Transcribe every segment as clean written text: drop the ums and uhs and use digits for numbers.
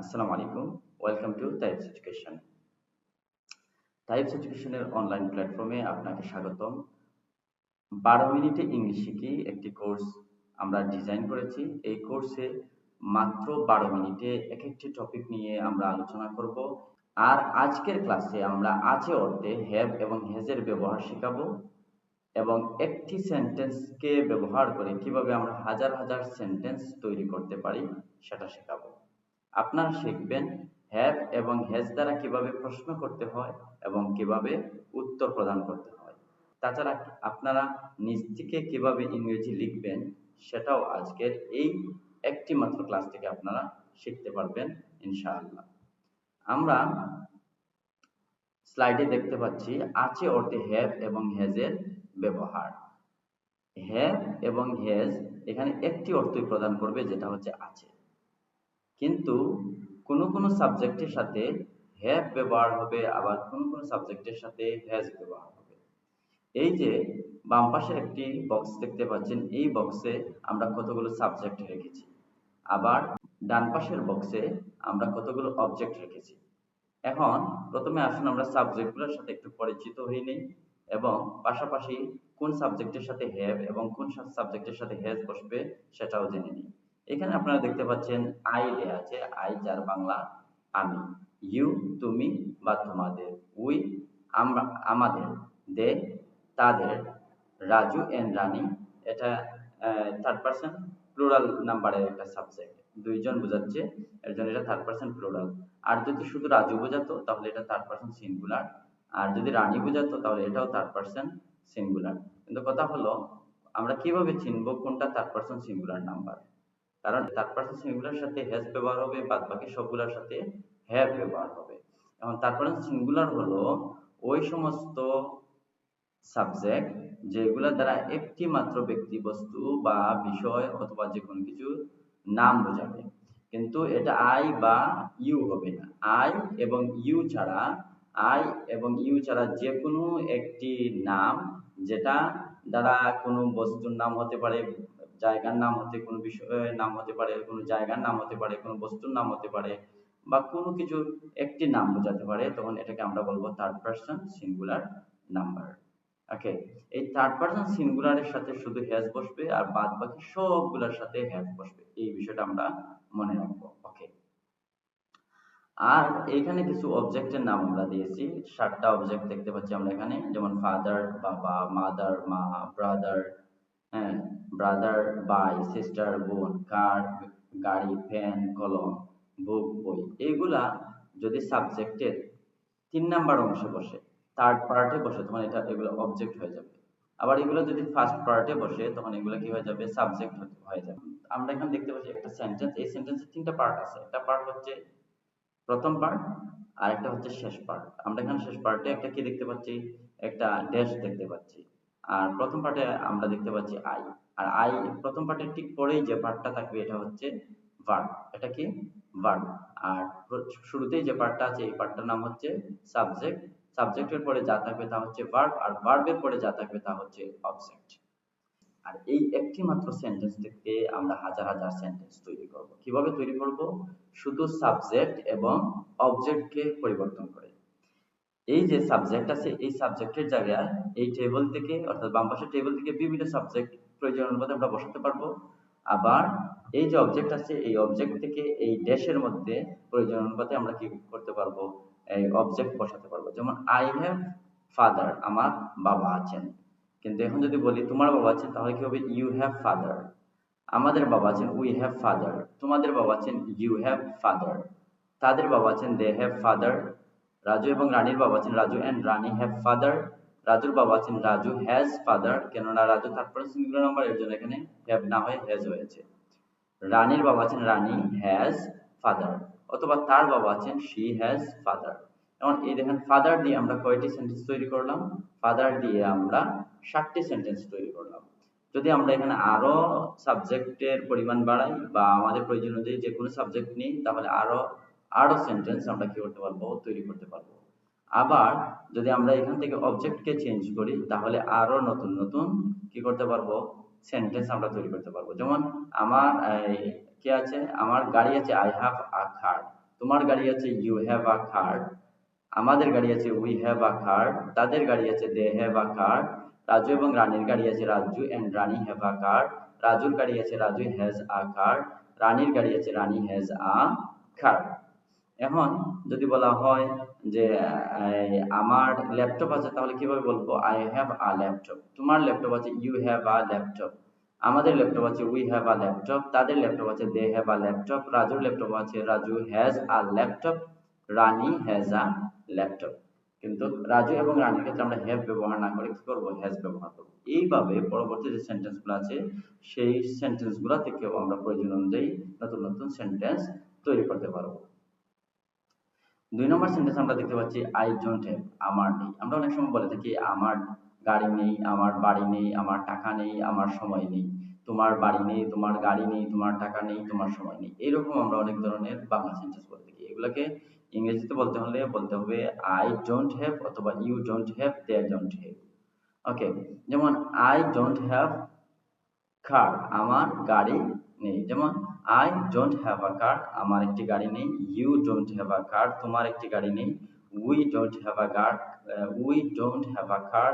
আসসালামু আলাইকুম। Welcome to types education. Types এডুকেশনের অনলাইন প্ল্যাটফর্মে আপনাকে স্বাগতম। 12 মিনিটে ইংলিশ শিখি একটি কোর্স আমরা ডিজাইন করেছি। এই কোর্সে মাত্র 12 মিনিটে এক একটি টপিক নিয়ে আমরা আলোচনা করব। আর আজকের ক্লাসে আমরা আছে অর্থে হ্যাভ এবং হ্যাজের ব্যবহার শেখাবো এবং একটি সেন্টেন্সকে ব্যবহার করে কিভাবে আমরা হাজার হাজার সেন্টেন্স তৈরি করতে পারি সেটা শেখাবো। আপনারা শিখবেন হ্যাভ এবং হ্যাজ দ্বারা কিভাবে প্রশ্ন করতে হয় এবং কিভাবে উত্তর প্রদান করতে হয়। তাছাড়া আপনারা নিজ থেকে কিভাবে ইংরেজি লিখবেন সেটাও আজকের এই একটি মাত্র ক্লাস থেকে আপনারা শিখতে পারবেন ইনশাআল্লাহ। আমরা স্লাইডে দেখতে পাচ্ছি আছে অর্থে হ্যাভ এবং হ্যাজের ব্যবহার। হ্যাভ এবং হ্যাজ এখানে একটি অর্থই প্রদান করবে, যেটা হচ্ছে আছে। কিন্তু কোনো কোনো সাবজেক্টের সাথে হ্যাভ ব্যবহার হবে, আবার কোনো কোনো সাবজেক্টের সাথে হ্যাজ ব্যবহার হবে। এই যে বাম পাশে একটি বক্স দেখতে পাচ্ছেন, এই বক্সে আমরা কতগুলো সাবজেক্ট রেখেছি, আবার ডান পাশের বক্সে আমরা কতগুলো অবজেক্ট রেখেছি। এখন প্রথমে আসুন আমরা সাবজেক্টগুলোর সাথে একটু পরিচিত হয়ে নিই এবং পাশাপাশি কোন সাবজেক্টের সাথে হ্যাভ এবং কোন সাবজেক্টের সাথে হ্যাজ বসবে সেটাও জেনে নিই। এখানে আপনারা দেখতে পাচ্ছেন আই দেয়া আছে, আই যার বাংলা আমি, ইউ তুমি বা তোমাদের, উই আমরা আমাদের, দে তাদের, রাজু এন্ড রানী এটা থার্ড পারসন প্লুরাল নাম্বারের একটা সাবজেক্ট, দুইজন বোঝাচ্ছে, এর জন্য এটা থার্ড পারসন প্লুরাল। আর যদি শুধু রাজু বোঝাতো তাহলে এটা থার্ড পারসন সিঙ্গুলার, আর যদি রানী বোঝাতো তাহলে এটাও থার্ড পারসন সিঙ্গুলার। কিন্তু কথা হলো আমরা কিভাবে চিনবো কোনটা থার্ড পারসন সিঙ্গুলার নাম্বার? কারণ থার্ড পারসন সিঙ্গুলার সাথে হ্যাজ ব্যবহার হবে, বাদ বাকি সবগুলোর সাথে হ্যাভ ব্যবহার হবে। এখন থার্ড পারসন সিঙ্গুলার হলো ওই সমস্ত সাবজেক্ট যেগুলো দ্বারা একটি মাত্র ব্যক্তি, বস্তু বা বিষয় অথবা যে কোনো কিছু নাম বোঝাবে। কিন্তু এটা আই বা ইউ হবে না। আই এবং ইউ ছাড়া, আই এবং ইউ ছাড়া যে কোনো একটি নাম, যেটা দ্বারা কোনো বস্তুর নাম হতে পারে, জায়গার নাম হতে, কোনো বিষয়ের নাম হতে পারে, কোনো জায়গার নাম হতে পারে, কোনো বস্তুর নাম হতে পারে, বা কোনো কিছু একটি নাম বোঝাতে পারে, তখন এটাকে আমরা বলবো থার্ড পারসন সিঙ্গুলার নাম্বার। ওকে, এই থার্ড পারসন সিঙ্গুলারের সাথে শুধু হ্যাজ বসবে আর বাদ বাকি সবগুলোর সাথে হ্যাভ বসবে, এই বিষয়টা আমরা মনে রাখবো। ওকে, আর এখানে কিছু অবজেক্টের নাম আমরা দিয়েছি, 7টা অবজেক্ট দেখতে পাচ্ছি আমরা এখানে, যেমন ফাদার বাবা, মাদার মা, ব্রাদার হ্যাঁ ব্রাদার ভাই, সিস্টার বোন, কার গাড়ি, পেন কলম, বুক বই, এইগুলা যদি সাবজেক্টের 3 নাম্বার অংশে বসে, থার্ড পার্টে বসে, তখন এগুলো অবজেক্ট হয়ে যাবে। আবার এগুলো যদি ফার্স্ট পার্টে বসে তখন এগুলো কি হয়ে যাবে, সাবজেক্ট হয়ে যাবে। আমরা এখানে দেখতে পাচ্ছি একটা সেন্টেন্স, এই সেন্টেন্সের 3টা পার্ট আছে। একটা পার্ট হচ্ছে প্রথম পার্ট, আর একটা হচ্ছে শেষ পার্ট। আমরা এখানে শেষ পার্টে একটা কি দেখতে পাচ্ছি, একটা ড্যাশ দেখতে পাচ্ছি। আর প্রথম পার্টে আমরা দেখতে পাচ্ছি আই। আর আই প্রথম পার্টের ঠিক পরেই যে পার্টটা থাকবে এটা হচ্ছে ভার্ব। এটা কি ভার্ব। আর শুরুতেই যে পার্টটা আছে এই পার্টটার নাম হচ্ছে সাবজেক্ট। সাবজেক্টের পরে যা থাকবে তা হচ্ছে ভার্ব, আর ভার্বের পরে যা থাকবে তা হচ্ছে অবজেক্ট। আর এই একটি মাত্র সেন্টেন্স থেকে আমরা হাজার হাজার সেন্টেন্স তৈরি করব। কিভাবে তৈরি করব? শুধু সাবজেক্ট এবং অবজেক্টকে পরিবর্তন করে। এই যে সাবজেক্ট আছে, এই সাবজেক্টের জায়গায় এই টেবিল থেকে, অর্থাৎ বাম পাশের টেবিল থেকে বিভিন্ন সাবজেক্ট প্রয়োজন অনুপাতে আমরা বসাতে পারবো। আবার এই যে অবজেক্ট আছে, এই অবজেক্ট থেকে এই ড্যাশের মধ্যে প্রয়োজন অনুপাতে আমরা কি করতে পারবো, এই অবজেক্ট বসাতে পারবো। যেমন আই হ্যাভ ফাদার, আমার বাবা আছেন। কিন্তু এখন যদি বলি তোমার বাবা আছেন, তাহলে কি হবে, ইউ হ্যাভ ফাদার। আমাদের বাবা আছেন, উই হ্যাভ ফাদার। তোমাদের বাবা আছেন, ইউ হ্যাভ ফাদার। তাদের বাবা আছেন, দে হ্যাভ ফাদার। রাজু এবং রানীর বাবা আছেন, Raju and Rani have father. রাজুর বাবা আছেন, রাজু হ্যাজ ফাদার। কেননা Raju third person singular number, এর জন্য এখানে হ্যাভ না হয়ে হ্যাজ হয়েছে। রানীর বাবা আছেন, রানী হ্যাজ ফাদার, অথবা তার বাবা আছেন, শি হ্যাজ ফাদার। এখন এই দেখেন ফাদার দিয়ে আমরা কয়টি সেন্টেন্স তৈরি করলাম? ফাদার দিয়ে আমরা 7টি সেন্টেন্স তৈরি করলাম। যদি আমরা এখানে আরো সাবজেক্টের পরিমাণ বাড়াই বা আমাদের প্রয়োজন অনুযায়ী যে কোনো সাবজেক্ট নিই, তাহলে আরো সেন্টেন্স আমরা কি করতে পারবো, তৈরি করতে পারবো। আবার যদি আমরা এখান থেকে অবজেক্টকে চেঞ্জ করি, তাহলে আরো নতুন নতুন কি করতে পারবো, সেন্টেন্স আমরা তৈরি করতে পারবো। যেমন আমার কি আছে, আমার গাড়ি আছে, আই হ্যাভ আ কার। তোমার গাড়ি আছে ইউ হ্যাভ আ কার, আমাদের গাড়ি আছে উই হ্যাভ আ কার, তাদের গাড়ি আছে they have a car, Raju এবং রানীর গাড়ি আছে Raju and Rani have a car, রাজুর গাড়ি আছে রাজু হ্যাজ আ কার, রানীর গাড়ি আছে রানী হ্যাজ আ কার। এখন যদি বলা হয় যে আমার ল্যাপটপ আছে, তাহলে কিভাবে বলবো? I have a laptop. তোমার ল্যাপটপ আছে ইউ হ্যাভ আ ল্যাপটপ, আমাদের ল্যাপটপ আছে উই হ্যাভ আ ল্যাপটপ, তাদের ল্যাপটপ আছে দে হ্যাভ আ ল্যাপটপ, রাজুর ল্যাপটপ আছে Raju has a laptop, Rani has a laptop. কিন্তু রাজু এবং রানীর ক্ষেত্রে আমরা হ্যাভ ব্যবহার না করে কি করবো? হ্যাজ ব্যবহার করবো। এইভাবে পরবর্তী যে সেন্টেন্স গুলো আছে সেই সেন্টেন্স গুলা থেকেও আমরা প্রয়োজন অনুযায়ী নতুন নতুন সেন্টেন্স তৈরি করতে পারবো। 2 নম্বর সেন্টেন্স আমরা দেখতে পাচ্ছি আই ডোন্ট হ্যাভ, আমার নেই। আমরা অনেক সময় বলে থাকি আমার গাড়ি নেই, আমার বাড়ি নেই, আমার টাকা নেই, আমার সময় নেই। তোমার বাড়ি নেই, তোমার গাড়ি নেই, তোমার টাকা নেই, তোমার সময় নেই। এরকম আমরা অনেক ধরনের বাংলা সেন্টেন্স বলে থাকি। এগুলাকে ইংরেজিতে বলতে হলে বলতে হবে আই ডোন্ট হ্যাভ অথবা you don't have, they don't have. Okay, যেমন আই ডোন্ট হ্যাভ কার, আমার গাড়ি নেই। যেমন I don't have a car, আমার একটি গাড়ি নেই। You don't have a car, তোমার একটি গাড়ি নেই। We don't have a car, we don't have a car,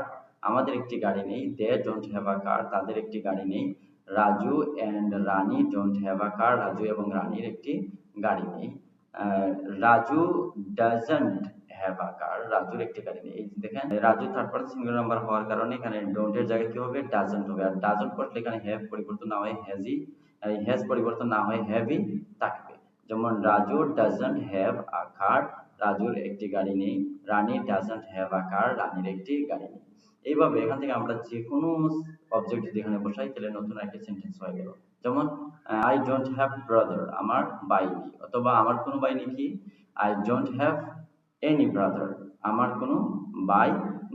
আমাদের একটি গাড়ি নেই। দে ডোন্ট হ্যাভ আ কার, তাদের একটি গাড়ি নেই। Raju and Rani don't have a car, Raju এবং রানীর একটি গাড়ি নেই। Ah, Raju doesn't have a car, রাজুর একটি গাড়ি নেই। এই যে দেখেন Raju third person singular number হওয়ার কারণে এখানে ডোন্ট এর জায়গায় কি হবে? ডাজন্ট হবে। আর ডাজন্ট বসলে এখানে হ্যাভ পরিবর্তন না হয় হ্যাজই, হ্যাজ পরিবর্তন না হয় হ্যাভই থাকবে। যেমন Raju doesn't have a car, রাজুর একটি গাড়ি নেই। রানী ডাজন্ট হ্যাভ আ কার, রানীর একটি গাড়ি নেই। এইভাবে এখান থেকে আমরা যে কোনো অবজেক্ট যদি এখানে বসাই তাহলে নতুন একটা সেন্টেন্স হয়ে গেল। যেমন আই ডোন্ট হ্যাভ ব্রাদার, আমার ভাই নেই। অথবা আমার কোনো ভাই নেই কি? I don't have any brother, আমার কোনো ভাই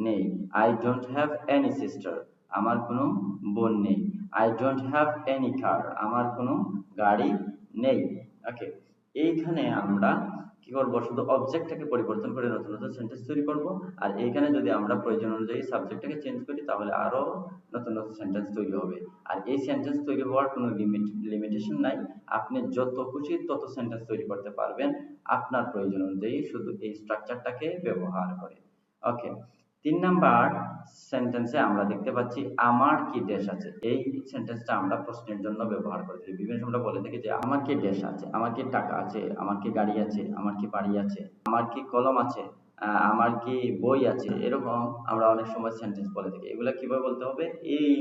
নেই। I don't have any sister, আমার কোনো বোন নেই। আই ডোন্ট হ্যাভ এনি কার, আমার কোনো গাড়ি নেই। ওকে, এইখানে আমরা কি করব? শুধু অবজেক্টটাকে পরিবর্তন করে নতুন নতুন সেন্টেন্স তৈরি করব। আর এইখানে যদি আমরা প্রয়োজন অনুযায়ী সাবজেক্টটাকে চেঞ্জ করি তাহলে আরো নতুন নতুন সেন্টেন্স তৈরি হবে। আর এই সেন্টেন্স তৈরি হওয়ার কোনো লিমিটেশন নাই, আপনি যত খুশি তত সেন্টেন্স তৈরি করতে পারবেন আপনার প্রয়োজন অনুযায়ী, শুধু এই স্ট্রাকচারটাকে ব্যবহার করে। ওকে, 3 নাম্বার সেন্টেন্সে আমরা দেখতে পাচ্ছি আমার কি ড্যাশ আছে। এই সেন্টেন্সটা আমরা প্রশ্নের জন্য ব্যবহার করে থাকি। বিভিন্ন সময় আমরা বলে থাকি যে আমার কি ড্যাশ আছে, আমার কি টাকা আছে, আমার কি গাড়ি আছে, আমার কি বাড়ি আছে, আমার কি কলম আছে, আমার কি বই আছে। এরকম আমরা অনেক সময় সেন্টেন্স বলে থাকি। এগুলা কিভাবে বলতে হবে? এই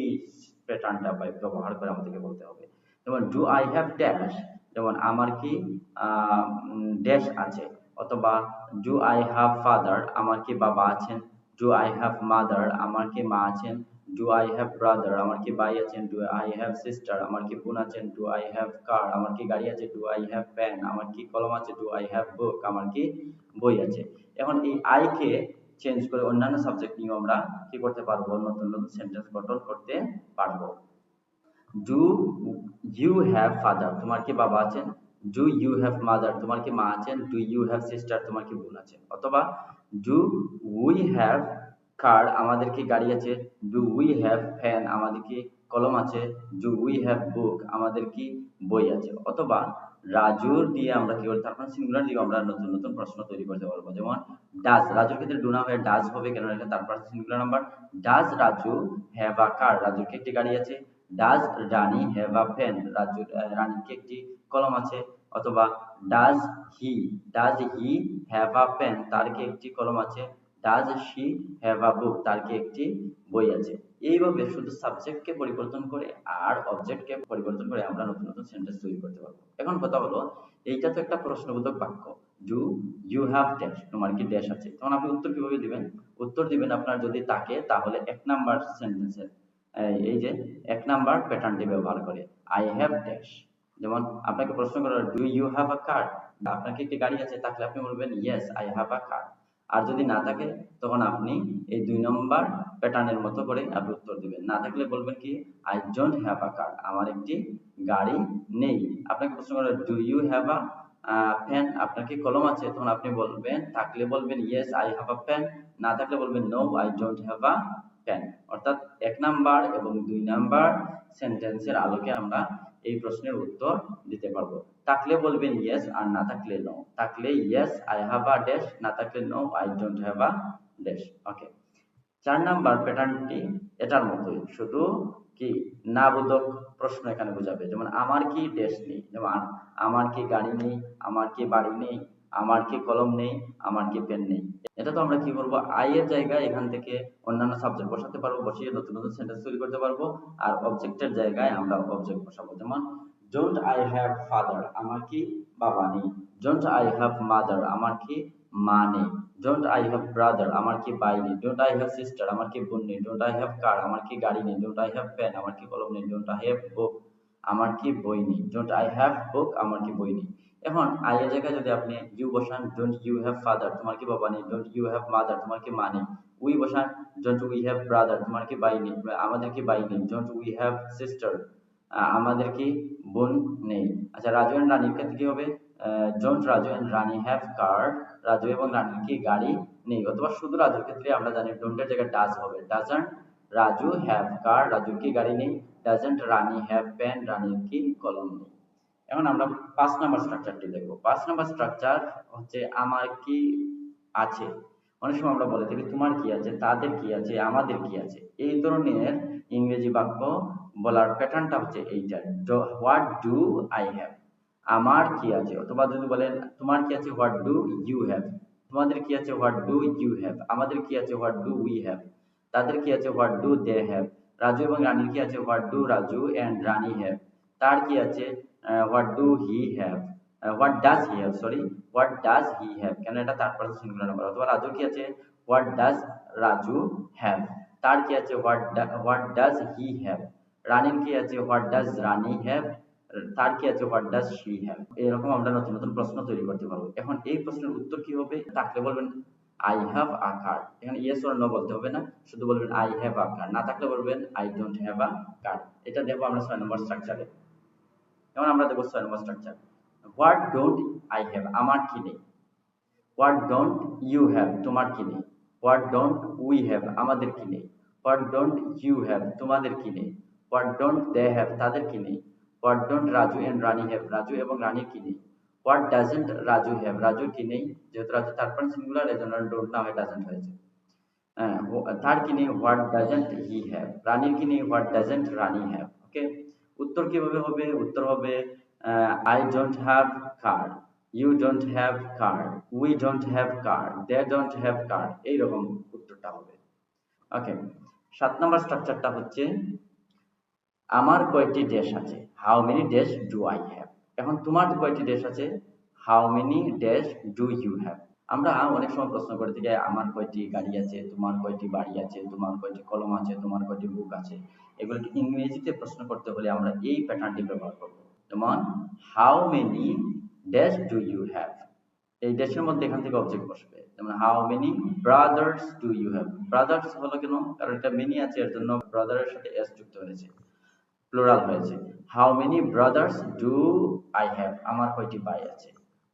প্যাটার্নটা ব্যবহার করে আমাদেরকে বলতে হবে। যেমন ডু আই হ্যাভ ড্যাশ, যেমন আমার কি ড্যাশ আছে। অথবা ডু আই হ্যাভ ফাদার, আমার কি বাবা আছেন। ডু আই হ্যাভ মাদার, আমার কি মা আছেন। ডু আই হ্যাভ ব্রাদার, আমার কি ভাই আছেন। ডু আই হ্যাভ সিস্টার, আমার কি বোন আছেন। ডু আই হ্যাভ কার, আমার কি গাড়ি আছে। ডু আই হ্যাভ পেন, আমার কি কলম আছে। ডু আই হ্যাভ বুক, আমার কি বই আছে। এখন এই আই কে চেঞ্জ করে অন্যান্য সাবজেক্ট নিয়েও আমরা কি করতে পারবো? নতুন নতুন সেন্টেন্স গঠন করতে পারবো। ডু ইউ হ্যাভ ফাদার, তোমার কি বাবা আছেন। ডু ইউ হ্যাভ মাদার, তোমার কি মা আছেন। ডু ইউ হ্যাভ সিস্টার, তোমার কি বোন আছেন। অথবা ডু উই হ্যাভ কার, আমাদের কি গাড়ি আছে। ডু উই হ্যাভ ফ্যান, আমাদের কি কলম আছে। ডু উই হ্যাভ বুক, আমাদের কি বই আছে। অথবা রাজুর দিয়ে আমরা কি করি? তারপর সিঙ্গুলার দিয়ে আমরা নতুন নতুন প্রশ্ন তৈরি করতে পারবো। যেমন ডাজ, রাজুর ক্ষেত্রে ডু না হয়ে ডাজ হবে, কেন এটা তারপর singular number. Does Raju have a car, রাজুর কি একটি গাড়ি আছে। Does Rani have a pen, রাজুর রানীর কি একটি কলম আছে। অথবা does he have a pen, তার কি একটি কলম আছে। Does she have a book, তার কি একটি বই আছে। এইভাবে শুধু সাবজেক্টকে পরিবর্তন করে আর অবজেক্টকে পরিবর্তন করে আমরা নতুন নতুন সেন্টেন্স তৈরি করতে পারবো। এখন কথা হলো, এইটা তো একটা প্রশ্নবোধক বাক্য। ডু ইউ হ্যাভ ড্যাশ, তোমার কি ড্যাশ আছে। তখন আপনি উত্তর কিভাবে দিবেন? উত্তর দিবেন আপনার যদি থাকে তাহলে 1 নাম্বার সেন্টেন্সের এই যে 1 নাম্বার প্যাটার্নটি ব্যবহার করে আই হ্যাভ ড্যাশ। যেমন আপনাকে প্রশ্ন করা হলো ডু ইউ হ্যাভ আ কার, আপনার কি একটি গাড়ি আছে, তাহলে আপনি বলবেন ইয়েস আই হ্যাভ আ কার। আর যদি না থাকে তখন আপনি এই 2 নম্বর প্যাটার্নের মতো করে আপনি উত্তর দিবেন। না থাকলে বলবেন কি I don't have a car, আমার একটি গাড়ি নেই। আপনাকে প্রশ্ন করা do you have a pen, আপনার কি কলম আছে, তখন আপনি বলবেন থাকলে বলবেন yes I have a pen, না থাকলে বলবেন no I don't have a pen. অর্থাৎ 1 নাম্বার এবং 2 নাম্বার সেন্টেন্সের আলোকে আমরা এই প্রশ্নের উত্তর দিতে পারবো। থাকলে বলবেন ইয়েস, আর না থাকলে নো। থাকলে yes I have a dash, না থাকলে no I don't have a dash. Okay, 4 number প্যাটার্নটি এটার মতোই, শুধু কি না বোধক প্রশ্ন এখানে বোঝাবে। যেমন আমার কি ড্যাশ নেই, যেমন আমার কি গাড়ি নেই, আমার কি বাড়ি নেই, আমার কি কলম নেই, আমার কি পেন নেই। এটা তো আমরা কি করব, আই এর জায়গায় এখান থেকে অন্যান্য সাবজেক্ট বসাতে পারবো, বসিয়ে নতুন নতুন সেন্টেন্স তৈরি করতে পারবো। আর অবজেক্টের জায়গায় আমরা অবজেক্ট বসাবো। যেমন ডোন্ট আই হ্যাভ ফাদার, আমার কি বাবা নেই। ডোন্ট আই হ্যাভ মাদার, আমার কি মা নেই। ডোন্ট আই হ্যাভ ব্রাদার, আমার কি ভাই নেই। ডোন্ট আই হ্যাভ সিস্টার, আমার কি বোন নেই। ডোন্ট আই হ্যাভ কার, আমার কি গাড়ি নেই। ডোন্ট আই হ্যাভ পেন, আমার কি কলম নেই। ডোন্ট আই হ্যাভ বুক, আমার কি বই নেই। ডোন্ট আই হ্যাভ বুক, আমার কি বই নেই। এখন আই এর জায়গায় যদি আপনি ইউ বসান, ডোন্ট ইউ হ্যাভ ফাদার, তোমার কি বাবা নেই। ডোন্ট ইউ হ্যাভ মাদার, তোমার কি মা নেই। উই বসান, ডোন্ট উই হ্যাভ ব্রাদার, তোমার কি ভাই নেই, আমাদের কি ভাই নেই। ডোন্ট উই হ্যাভ সিস্টার, আমাদের কি বোন নেই। আচ্ছা, রাজু এন্ড রানীর ক্ষেত্রে কি হবে, don't Raju and Rani have car, Raju এবং রানীর কি গাড়ি নেই। অথবা শুধু রাজুর ক্ষেত্রে আমরা জানি ডোন্টের জায়গায় ডাজ হবে, ডাজন্ট রাজু হ্যাভ কার, রাজুর কি গাড়ি নেই। ডাজন্ট রানী হ্যাভ পেন, রানীর কি কলম নেই। এখন আমরা 5 নাম্বার স্ট্রাকচারটি দেখবো। 5 নাম্বার স্ট্রাকচার হচ্ছে আমার কি আছে। অনেক সময় আমরা বলে থাকি তোমার কি আছে, তাদের কি আছে, আমাদের কি আছে। এই ধরনের ইংরেজি বাক্য বলার প্যাটার্নটা হচ্ছে এইটা, হোয়াট ডু আই হ্যাভ, আমার কি আছে। অথবা যদি বলেন তোমার কি আছে, হোয়াট ডু ইউ হ্যাভ। তোমাদের কি আছে, হোয়াট ডু ইউ হ্যাভ। আমাদের কি আছে, হোয়াট ডু উই হ্যাভ। তাদের কি আছে, হোয়াট ডু দে হ্যাভ। রাজু এবং রানীর কি আছে, what do Raju and Rani have. তার কি আছে, what do he have, what does he have, sorry what does he have, কেন এটা থার্ড পারসন সিঙ্গুলার নাম্বার। অথবা রাজুর কি আছে, হোয়াট ডাজ রাজু হ্যাভ। তার কি আছে, হোয়াট ডাজ হি হ্যাভ। রানীর কি আছে, হোয়াট ডাজ রানী হ্যাভ। তার কি আছে, হোয়াট ডাজ শি হ্যাভ। এরকম আমরা নতুন নতুন প্রশ্ন তৈরি করতে পারবো। এখন এই প্রশ্নের উত্তর কি হবে, থাকলে বলবেন আই হ্যাভ আ কার। এখানে ইয়েস অর নো বলতে হবে না, শুধু বলবেন আই হ্যাভ আ কার। না থাকলে বলবেন আই ডোন্ট হ্যাভ আ কার। এটা দেখবো আমরা 6 নম্বর স্ট্রাকচারে। যেমন আমরা দেখবো 6 নম্বর structure, what don't I have, আমার কি নেই। হোয়াট ডোন্ট ইউ হ্যাভ, তোমার কি নেই। হোয়াট ডোন্ট উই হ্যাভ, আমাদের কি নেই। হোয়াট ডোন্ট ইউ হ্যাভ, তোমাদের কি নেই। হোয়াট ডোন্ট দে হ্যাভ, তাদের কি নেই। What don't Raju and Rani have, রাজু এবং রানীর কি নেই। হোয়াট ডাজেন্ট রাজু হ্যাভ, রাজুর কি নেই। যেহেতু রাজু থার্ড পারসন সিঙ্গুলার, এজন্য ডোন্ট না হয়ে ডাজেন্ট হয়েছে। হ্যাঁ, তার কি নেই, হোয়াট ডাজেন্ট হি হ্যাভ। রানীর কি নেই, what doesn't Rani have. Okay, উত্তর কিভাবে হবে, উত্তর হবে I don't have car, you don't have car, we don't have car, they don't have car. এইরকম উত্তরটা হবে। ওকে, 7 নম্বর স্ট্রাকচারটা হচ্ছে আমার কয়টি ড্যাশ আছে, how many dash do I have. এখন তোমার কয়টি ড্যাশ আছে, how many dash do you have. আমরা অনেক সময় প্রশ্ন করে থাকি আমার কয়টি গাড়ি আছে, তোমার কয়টি বাড়ি আছে, তোমার কয়টি কলম আছে, তোমার কয়টি বুক আছে। এগুলোকে ইংরেজিতে প্রশ্ন করতে হলে আমরা এই প্যাটার্নটি ব্যবহার করব। যেমন how many dash do you have, এই ড্যাশের মধ্যে এখান থেকে অবজেক্ট বসবে। যেমন how many brothers do you have. Brothers হলো কেন, কারণ এটা মেনি আছে, এর জন্য ব্রাদারের সাথে এস যুক্ত হয়েছে, প্লুরাল হয়েছে। How many brothers do I have, আমার কয়টি ভাই আছে।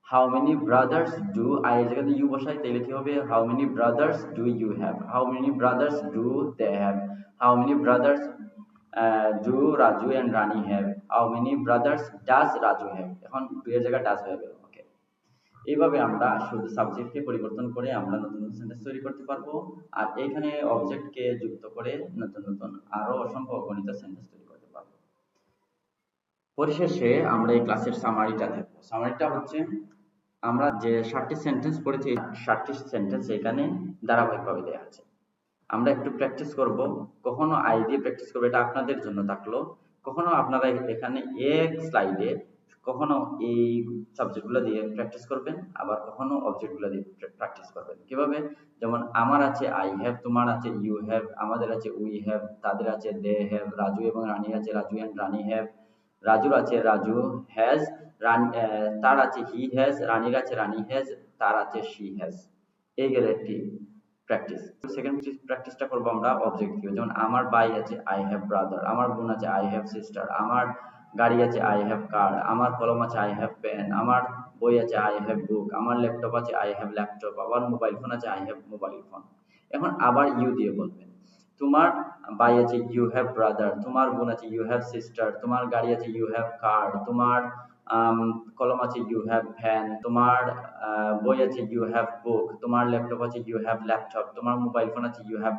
How many brothers do, I এর জায়গাতে ইউ বসাই, তাহলে কি হবে, how many brothers do you have. How many brothers do they have. How many brothers do Raju and Rani have. How many brothers does Raju have. এখন ডু এর জায়গায় ডাজ হয়ে গেল। ওকে, এইভাবে আমরা শুধু সাবজেক্টকে পরিবর্তন করে আমরা নতুন নতুন সেন্টেন্স তৈরি করতে পারবো। আর এখানে অবজেক্টকে যুক্ত করে নতুন নতুন আরো অসংখ্য অগণিত সেন্টেন্স তৈরি করতে পারবো। পরিশেষে আমরা এই ক্লাসের সামারিটা দেখব। সামারিটা হচ্ছে আমরা যে 7টি সেন্টেন্স পড়েছি, 7টি সেন্টেন্স এখানে ধারাবাহিকভাবে দেওয়া আছে। আমরা একটু প্র্যাকটিস করব, কখনো আই দিয়ে প্র্যাকটিস করবো, এটা আপনাদের জন্য থাকলো। কখনো আপনারা এখানে এক স্লাইডে কখনো এই সাবজেক্টগুলো দিয়ে প্র্যাকটিস করবেন, আবার কখনো অবজেক্টগুলো দিয়ে প্র্যাকটিস করবেন। কিভাবে, যেমন আমার আছে আই হ্যাভ, তোমার আছে ইউ হ্যাভ, আমাদের আছে উই হ্যাভ, তাদের আছে দে হ্যাভ, রাজু এবং রানী আছে রাজু এন্ড রানী হ্যাভ, রাজুর আছে রাজু হ্যাজ, তার আছে হি হ্যাজ, রানীর আছে রানী হ্যাজ, তার আছে শি হ্যাজ। এই গেল একটি প্র্যাকটিস। সেকেন্ড প্র্যাকটিসটা করবো আমরা অবজেক্ট দিয়ে। যেমন আমার ভাই আছে আই হ্যাভ ব্রাদার, আমার বোন আছে আই হ্যাভ সিস্টার, আমার গাড়ি আছে আই হ্যাভ কার, আমার কলম আছে আই হ্যাভ পেন, আমার বই আছে আই হ্যাভ বুক, আমার ল্যাপটপ আছে আই হ্যাভ ল্যাপটপ, আমার মোবাইল ফোন আছে আই হ্যাভ মোবাইল ফোন। এখন আবার ইউ দিয়ে বলবেন। তোমার ভাই আছে ইউ হ্যাভ ব্রাদার, তোমার বোন আছে ইউ হ্যাভ সিস্টার, তোমার গাড়ি আছে ইউ হ্যাভ কার, তোমার আম, কলম আছে ইউ হ্যাভ ভ্যান, তোমার বই আছে ইউ হ্যাভ বুক, তোমার ল্যাপটপ আছে ইউ হ্যাভ ল্যাপটপ, তোমার মোবাইল ফোন আছে ইউ হ্যাভ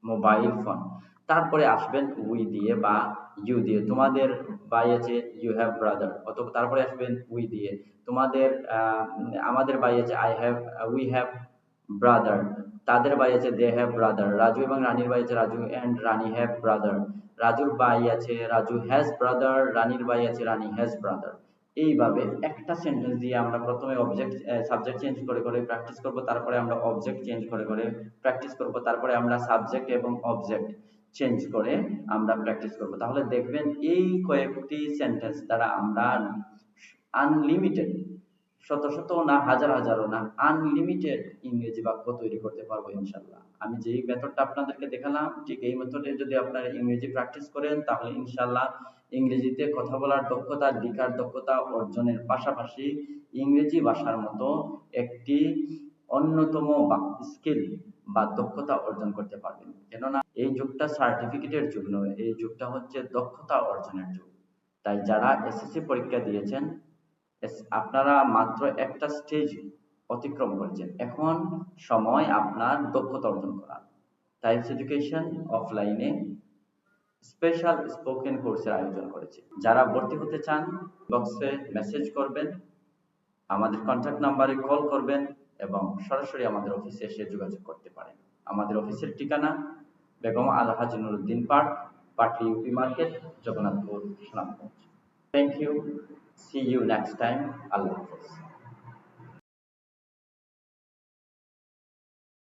মোবাইল ফোন। তারপরে আসবেন উই দিয়ে বা ইউ দিয়ে। তোমাদের ভাই আছে ইউ হ্যাভ ব্রাদার, অথবা তারপরে আসবেন উই দিয়ে। তোমাদের আমাদের ভাই আছে I have, we have brother. তাদের ভাই আছে দে হ্যাভ ব্রাদার। রাজু এবং রানীর ভাই আছে Raju and Rani have brother. রাজুর ভাই আছে রাজু হ্যাজ ব্রাদার, রানীর ভাই আছে রানী হ্যাজ ব্রাদার। এইভাবে একটা সেন্টেন্স দিয়ে আমরা প্রথমে অবজেক্ট সাবজেক্ট চেঞ্জ করে করে প্র্যাকটিস করব, তারপরে আমরা অবজেক্ট চেঞ্জ করে করে প্র্যাকটিস করব, তারপরে আমরা সাবজেক্ট এবং অবজেক্ট চেঞ্জ করে আমরা প্র্যাকটিস করব। তাহলে দেখবেন এই কয়েকটি সেন্টেন্স দ্বারা আমরা আনলিমিটেড, শত শত না হাজার হাজারও না, আনলিমিটেড ইংরেজি বাক্য তৈরি করতে পারবো ইনশাল্লাহ। আমি যেই মেথডটা আপনাদেরকে দেখালাম ঠিক এই মেথডে যদি আপনারা ইংরেজি প্র্যাকটিস করেন তাহলে ইনশাল্লাহ ইংরেজিতে কথা বলার দক্ষতা, লেখার দক্ষতা অর্জনের পাশাপাশি ইংরেজি ভাষার মতো একটি অন্যতম স্কিল বা দক্ষতা অর্জন করতে পারবেন। কেননা এই যুগটা সার্টিফিকেটের যুগ নয়, এই যুগটা হচ্ছে দক্ষতা অর্জনের যুগ। তাই যারা এসএসসি পরীক্ষা দিয়েছেন আপনারা মাত্র একটা স্টেজ অতিক্রম করেছেন, এখন সময় আপনার দক্ষতা অর্জন করার। টাইপস এডুকেশন অফলাইনে স্পেশাল স্পোকেন কোর্সের আয়োজন করেছে। যারা ভর্তি হতে চান বক্সে মেসেজ করবেন, আমাদের কন্ট্যাক্ট নাম্বারে কল করবেন এবং সরাসরি আমাদের অফিসে এসে যোগাযোগ করতে পারেন। আমাদের অফিসের ঠিকানা Begum Alhaji Nuruddin park, Patli UP market, Jagannathpur, Sunamganj. Thank you, see you next time. Allah হাফেজ।